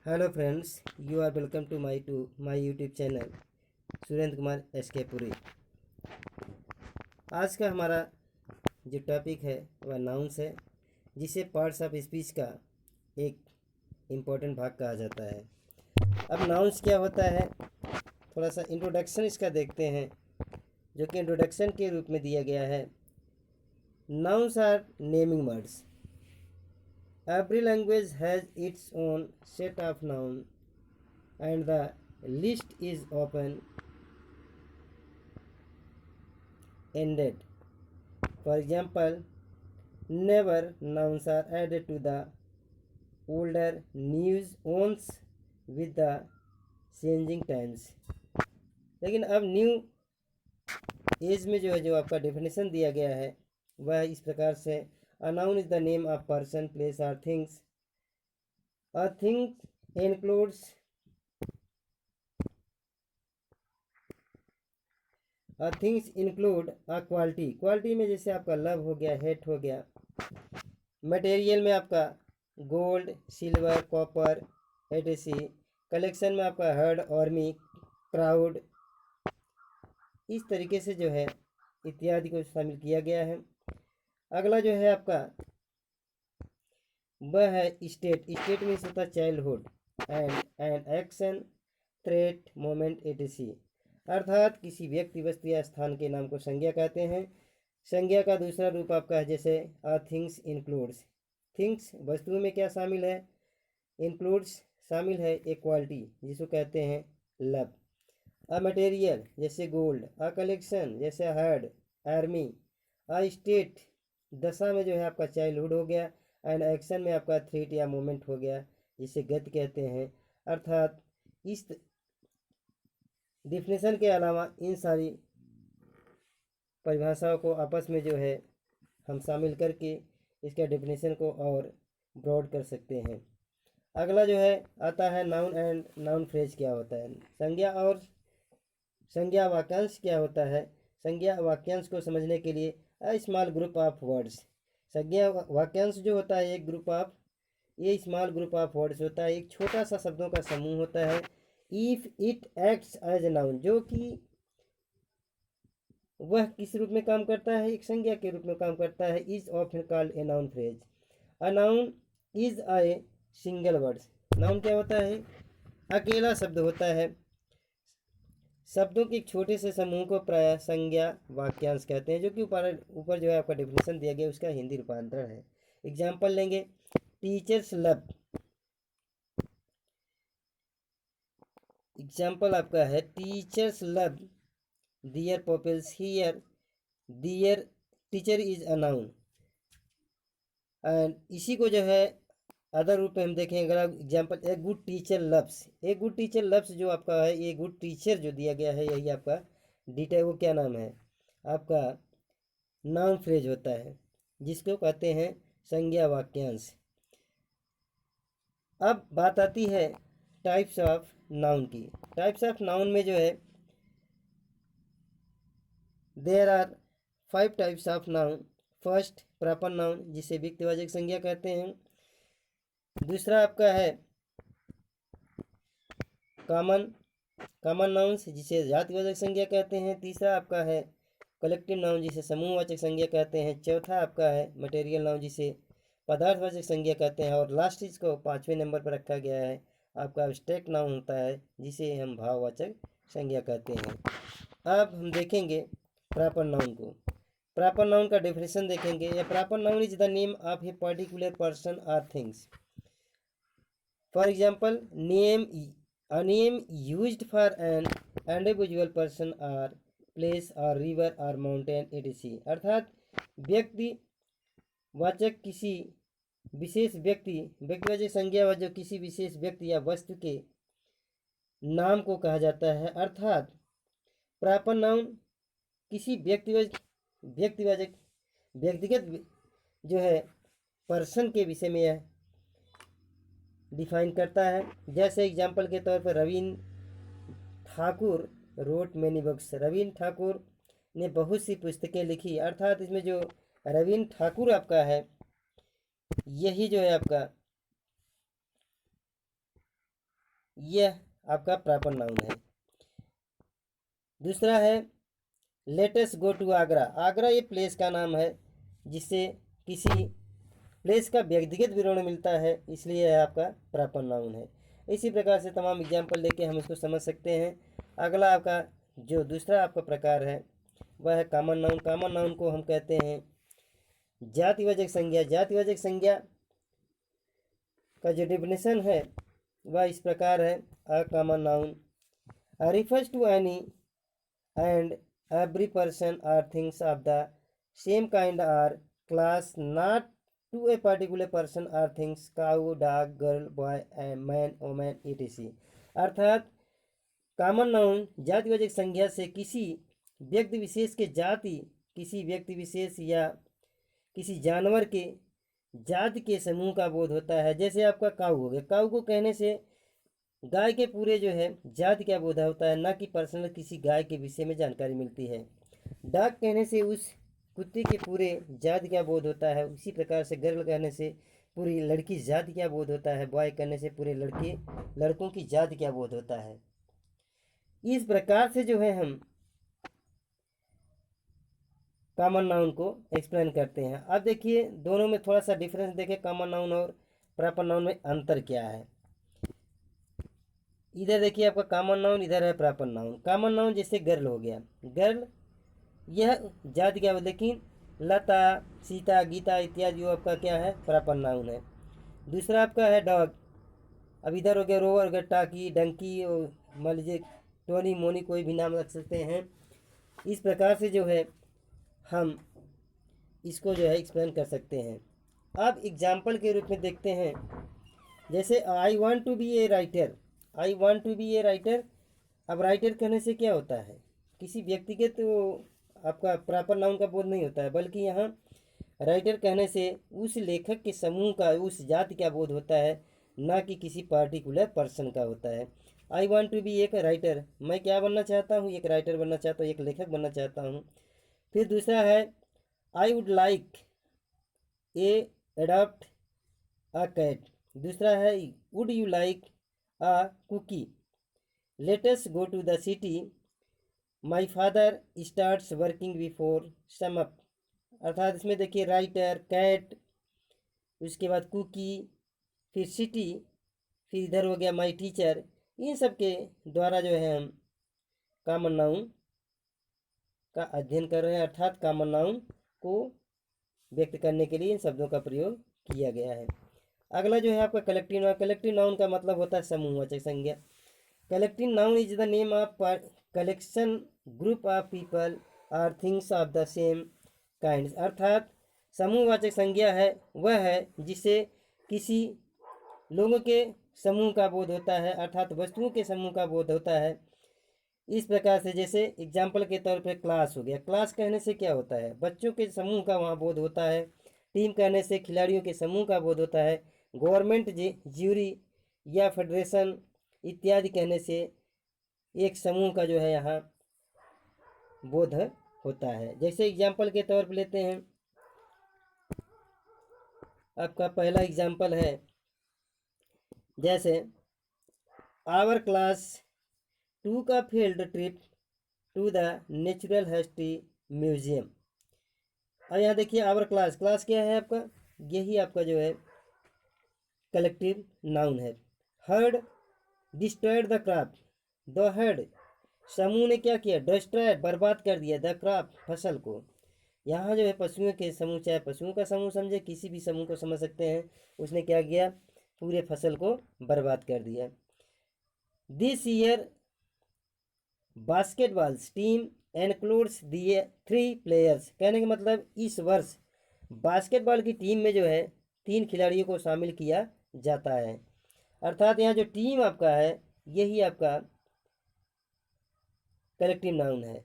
Hello friends, you are welcome to my YouTube channel Surendra Kumar SK Puri. आज का हमारा जो टॉपिक है वह नाउन्स है, जिसे पार्ट्स ऑफ स्पीच का एक इम्पोर्टेंट भाग कहा जाता है। अब नाउन्स क्या होता है, थोड़ा सा इंट्रोडक्शन इसका देखते हैं, जो कि इंट्रोडक्शन के रूप में दिया गया है। Nouns are naming words. Every language has its own set of nouns, and the list is open-ended. For example, never nouns are added to the older news owns with the changing times. लेकिन अब new age में जो आपका definition दिया गया है वह इस प्रकार से: a noun is the name of person, place और things. A thing includes things include a quality. Quality में जैसे आपका लव हो गया, हेट हो गया। मटेरियल में आपका gold, silver, copper, Etsy. Collection में आपका हर्ड, आर्मी, क्राउड। इस तरीके से जो है इत्यादि को शामिल किया गया है। अगला जो है आपका वह है स्टेट। स्टेट में होता है childhood and action, threat, moment, Etsy. अर्थात किसी व्यक्ति, वस्तु या स्थान के नाम को संज्ञा कहते हैं। संज्ञा का दूसरा रूप आपका है जैसे अ थिंग्स इंक्लूड्स। थिंग्स वस्तुओं में क्या शामिल है, इंक्लूड्स शामिल है एक क्वालिटी जिसको कहते हैं लव। अ मटेरियल जैसे गोल्ड, अ कलेक्शन जैसे हर्ड, आर्मी। अ स्टेट दशा में जो है आपका चाइल्डहुड हो गया, एंड एक्शन में आपका थ्रेट या मोमेंट हो गया जिसे गति कहते हैं। अर्थात इस डिफिनेशन के अलावा इन सारी परिभाषाओं को आपस में जो है हम शामिल करके इसका डेफिनेशन को और ब्रॉड कर सकते हैं। अगला जो है आता है नाउन एंड नाउन फ्रेज। क्या होता है संज्ञा और संज्ञा वाक्यांश क्या होता है। संज्ञा वाक्यांश को समझने के लिए a small group of words. संज्ञा वाक्यांश जो होता है एक ग्रुप ऑफ, ये स्मॉल ग्रुप ऑफ वर्ड्स होता है, एक छोटा सा शब्दों का समूह होता है। If it acts as a noun, जो कि वह किस रूप में काम करता है, एक संज्ञा के रूप में काम करता है। Is often called a noun phrase. A noun is a single words. Noun क्या होता है, अकेला शब्द होता है। शब्दों के एक छोटे से समूह को प्रायः संज्ञा वाक्यांश कहते हैं, जो कि ऊपर जो है आपका डेफिनेशन दिया गया उसका हिंदी रूपांतरण है। एग्जाम्पल लेंगे, टीचर्स लव। एग्जाम्पल आपका है teachers love their pupils here. There teacher is a noun. And इसी को जो है अदर रूप में हम देखें, अगर example, a good teacher loves. A good teacher loves जो आपका है, ये गुड टीचर जो दिया गया है यही आपका डिटेल, वो क्या नाम है आपका नाउन फ्रेज होता है, जिसको कहते हैं संज्ञा वाक्यांश। अब बात आती है टाइप्स ऑफ नाउन की। टाइप्स ऑफ नाउन में जो है there are 5 types of noun. First proper noun, जिसे व्यक्तिवाचक संज्ञा कहते हैं। दूसरा आपका है कॉमन कॉमन नाउन्स, जिसे जातिवाचक संज्ञा कहते हैं। तीसरा आपका है कलेक्टिव नाउन, जिसे समूहवाचक संज्ञा कहते हैं। चौथा आपका है मटेरियल नाउन, जिसे पदार्थवाचक संज्ञा कहते हैं। और लास्ट इसको 5वें नंबर पर रखा गया है आपका एब्स्ट्रैक्ट नाउन होता है, जिसे हम भाववाचक संज्ञा कहते हैं। अब हम देखेंगे प्रॉपर नाउन को। प्रॉपर नाउन का डेफिनेशन देखेंगे। या proper noun is the name of a particular person और things. For example, name, a name used for an individual person or place or river or mountain etc. अर्थात व्यक्ति वाचक किसी विशेष व्यक्ति, व्यक्तिवाचक संज्ञा जो किसी विशेष व्यक्ति या वस्तु के नाम को कहा जाता है। अर्थात प्रॉपर नाउन किसी व्यक्तिवाचक व्यक्तिगत जो है पर्सन के विषय में यह डिफाइन करता है। जैसे एग्जाम्पल के तौर पर Ravindra Thakur road many books. Ravindra Thakur ने बहुत सी पुस्तकें लिखी। अर्थात इसमें जो रविन्द्र ठाकुर आपका है, यही जो है आपका यह आपका प्रॉपर नाउन है। दूसरा है let's go to Agra. Agra ये प्लेस का नाम है, जिससे किसी प्लेस का व्यक्तिगत विवरण मिलता है, इसलिए यह आपका प्रॉपर नाउन है। इसी प्रकार से तमाम एग्जाम्पल लेके हम इसको समझ सकते हैं। अगला आपका जो दूसरा आपका प्रकार है वह है कॉमन नाउन। कॉमन नाउन को हम कहते हैं जातिवाचक संज्ञा। जातिवाचक संज्ञा का जो डेफिनेशन है वह इस प्रकार है, a common noun refers to any and every person or things of the same kind or class, not to a particular person or things, cow, dog, girl, boy, man, woman, etc. अर्थात common noun जातिवाचक संज्ञा से किसी व्यक्ति विशेष के जाति, किसी व्यक्ति विशेष या किसी जानवर के जाति के समूह का बोध होता है। जैसे आपका काऊ हो गया, काऊ को कहने से गाय के पूरे जो है जाति का बोध होता है, ना कि पर्सनल किसी गाय के विषय में जानकारी मिलती है। डॉग कहने से उस कुत्ते के पूरे जाति का बोध होता है। उसी प्रकार से गर्ल कहने से पूरी लड़की जाति का बोध होता है। बॉय कहने से पूरे लड़कों की जाति का बोध होता है। इस प्रकार से जो है हम कॉमन नाउन को एक्सप्लेन करते हैं। अब देखिए दोनों में थोड़ा सा डिफरेंस देखें, कॉमन नाउन और प्रॉपर नाउन में अंतर क्या है। इधर देखिए आपका कॉमन नाउन, इधर है प्रॉपर नाउन। कॉमन नाउन जैसे गर्ल हो गया, गर्ल यह जाति क्या है, लेकिन लता, सीता, गीता इत्यादि वो आपका क्या है, प्रॉपर नाउन है। दूसरा आपका है डॉग। अब इधर हो गया रोवर, हो गया टाकी, डंकी, और मान लीजिए टोनी, मोनी, कोई भी नाम रख सकते हैं। इस प्रकार से जो है हम इसको जो है एक्सप्लेन कर सकते हैं। अब एग्जाम्पल के रूप में देखते हैं, जैसे I want to be a writer. I want to be a writer. अब राइटर कहने से क्या होता है, किसी व्यक्तिगत तो आपका प्रॉपर नाउन का बोध नहीं होता है, बल्कि यहाँ राइटर कहने से उस लेखक के समूह का, उस जाति का बोध होता है, ना कि किसी पार्टिकुलर पर्सन का होता है। आई वॉन्ट टू बी एक राइटर, मैं क्या बनना चाहता हूँ, एक राइटर बनना चाहता हूँ, एक लेखक बनना चाहता हूँ। फिर दूसरा है I would like a adopt a cat. दूसरा है would you like a cookie, let's go to the city, my father starts working before sunup. अर्थात इसमें देखिए राइटर, कैट, उसके बाद कुकी, फिर सिटी, फिर इधर हो गया माई टीचर। इन सब के द्वारा जो है हम कॉमन नाउन का अध्ययन कर रहे हैं, अर्थात कॉमन नाउन को व्यक्त करने के लिए इन शब्दों का प्रयोग किया गया है। अगला जो है आपका कलेक्टिव नाउन। कलेक्टिव नाउन का मतलब होता है समूहवाचक संज्ञा। Collective noun is the name of collection, group of people और things of the same kind. अर्थात समूहवाचक संज्ञा है वह है जिसे किसी लोगों के समूह का बोध होता है, अर्थात वस्तुओं के समूह का बोध होता है। इस प्रकार से जैसे एग्जाम्पल के तौर पर क्लास हो गया। क्लास कहने से क्या होता है, बच्चों के समूह का वहाँ बोध होता है। टीम कहने से खिलाड़ियों के समूह का बोध होता है। गवर्नमेंट, ज्यूरी या फेडरेशन इत्यादि कहने से एक समूह का जो है यहाँ बोध होता है। जैसे एग्जाम्पल के तौर पर लेते हैं, आपका पहला एग्जाम्पल है, जैसे आवर क्लास टू का field trip to the natural history museum. और यहाँ देखिए आवर क्लास, क्लास क्या है आपका, यही आपका जो है कलेक्टिव नाउन है। Heard destroyed the crop, the heard समूह ने क्या किया, डिस्ट्रॉयड बर्बाद कर दिया, द क्रॉप फसल को। यहाँ जो है पशुओं के समूह, चाहे पशुओं का समूह समझे, किसी भी समूह को समझ सकते हैं, उसने क्या किया, पूरे फसल को बर्बाद कर दिया। This year basketball team includes दिए 3 प्लेयर्स। कहने का मतलब इस वर्ष बास्केटबॉल की टीम में जो है 3 खिलाड़ियों को शामिल किया जाता है। अर्थात यहाँ जो टीम आपका है यही आपका कलेक्टिव नाउन है।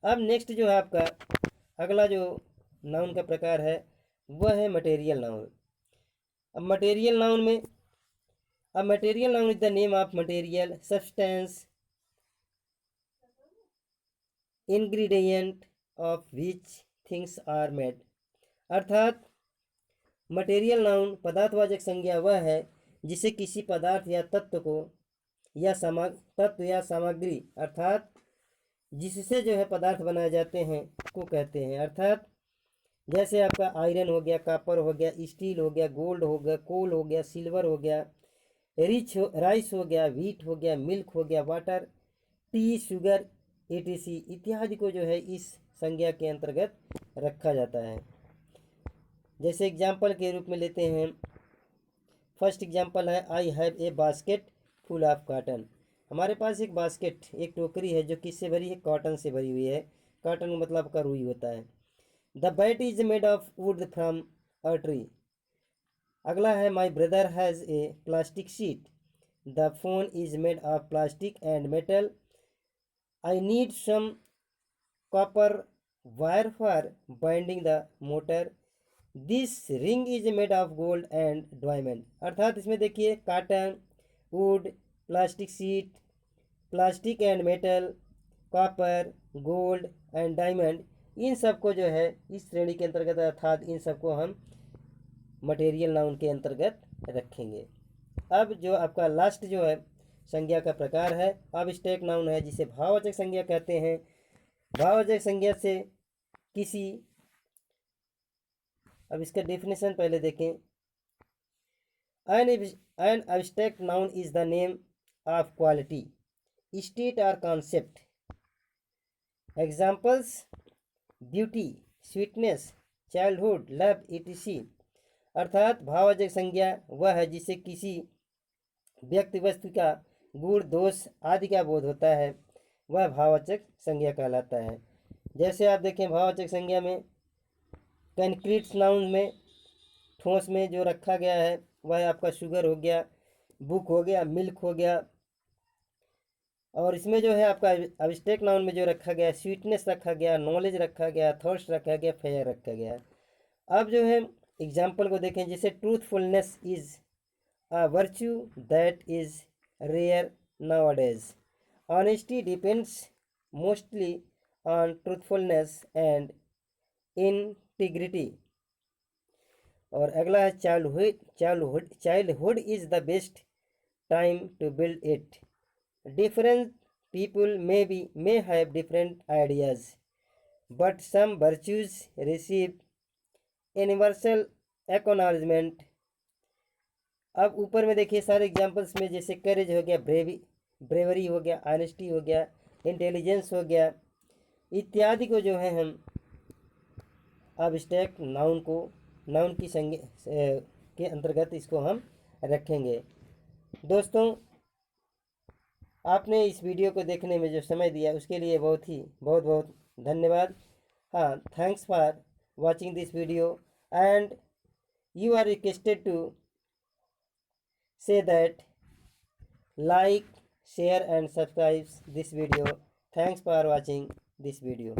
अब नेक्स्ट जो है आपका अगला जो नाउन का प्रकार है वह है मटेरियल नाउन। अब मटेरियल नाउन में, अब material noun is the name of material substance ingredient of which things are made. अर्थात मटेरियल नाउन पदार्थवाचक संज्ञा वह है जिसे किसी पदार्थ या तत्व को या तत्व या सामग्री अर्थात जिससे जो है पदार्थ बनाए जाते हैं को कहते हैं। अर्थात जैसे आपका आयरन हो गया, कॉपर हो गया, स्टील हो गया, गोल्ड हो गया, कोल हो गया, सिल्वर हो गया, राइस हो गया, व्हीट हो गया, मिल्क हो गया, वाटर, टी, शुगर, एटीसी इत्यादि को जो है इस संज्ञा के अंतर्गत रखा जाता है। जैसे एग्जाम्पल के रूप में लेते हैं, फर्स्ट एग्जाम्पल है I have a basket full of cotton. हमारे पास एक बास्केट, एक टोकरी है जो किससे भरी है? कॉटन से भरी हुई है। कॉटन का मतलब का रुई होता है। The bat is made of wood from a tree. अगला है my brother has a plastic sheet. The phone is made of plastic and metal. I need some copper wire for binding the motor. This ring is made of gold and diamond. अर्थात इसमें देखिए cotton, wood, plastic sheet, plastic and metal, copper, gold and diamond, इन सबको जो है इस श्रेणी के अंतर्गत अर्थात इन सबको हम मटेरियल नाउन के अंतर्गत रखेंगे। अब जो आपका लास्ट जो है संज्ञा का प्रकार है अब्स्ट्रैक्ट नाउन है, जिसे भाववाचक संज्ञा कहते हैं। भाववाचक संज्ञा से किसी, अब इसका डेफिनेशन पहले देखें। An abstract noun is the name of quality, state और concept. Examples beauty, sweetness, childhood, love, etc। अर्थात भाववाचक संज्ञा वह है जिससे किसी व्यक्ति वस्तु का गुण, दोष आदि का बोध होता है, वह भाववाचक संज्ञा कहलाता है। जैसे आप देखें भाववाचक संज्ञा में कंक्रीट नाउन में ठोस में जो रखा गया है वह आपका शुगर हो गया, बुक हो गया, मिल्क हो गया। और इसमें जो है आपका अब्स्ट्रैक्ट नाउन में जो रखा गया, स्वीटनेस रखा गया, नॉलेज रखा गया, थॉट्स रखा गया, फेयर रखा गया। अब जो है एग्जाम्पल को देखें, जैसे truthfulness is a virtue that is rare nowadays. Honesty depends mostly on truthfulness and integrity. और अगला है childhood is the best time to build it. Different people may have different ideas, but some virtues receive universal acknowledgement। अब ऊपर में देखिए सारे examples में, जैसे करेज हो गया, ब्रेवरी हो गया, ऑनेस्टी हो गया, इंटेलिजेंस हो गया, इत्यादि को जो है हम अब्स्ट्रैक्ट नाउन की संज्ञा के अंतर्गत इसको हम रखेंगे। दोस्तों, आपने इस वीडियो को देखने में जो समय दिया उसके लिए बहुत बहुत धन्यवाद। हाँ, thanks for watching this video and you are requested to say that like, share and subscribe this video. Thanks for watching this video.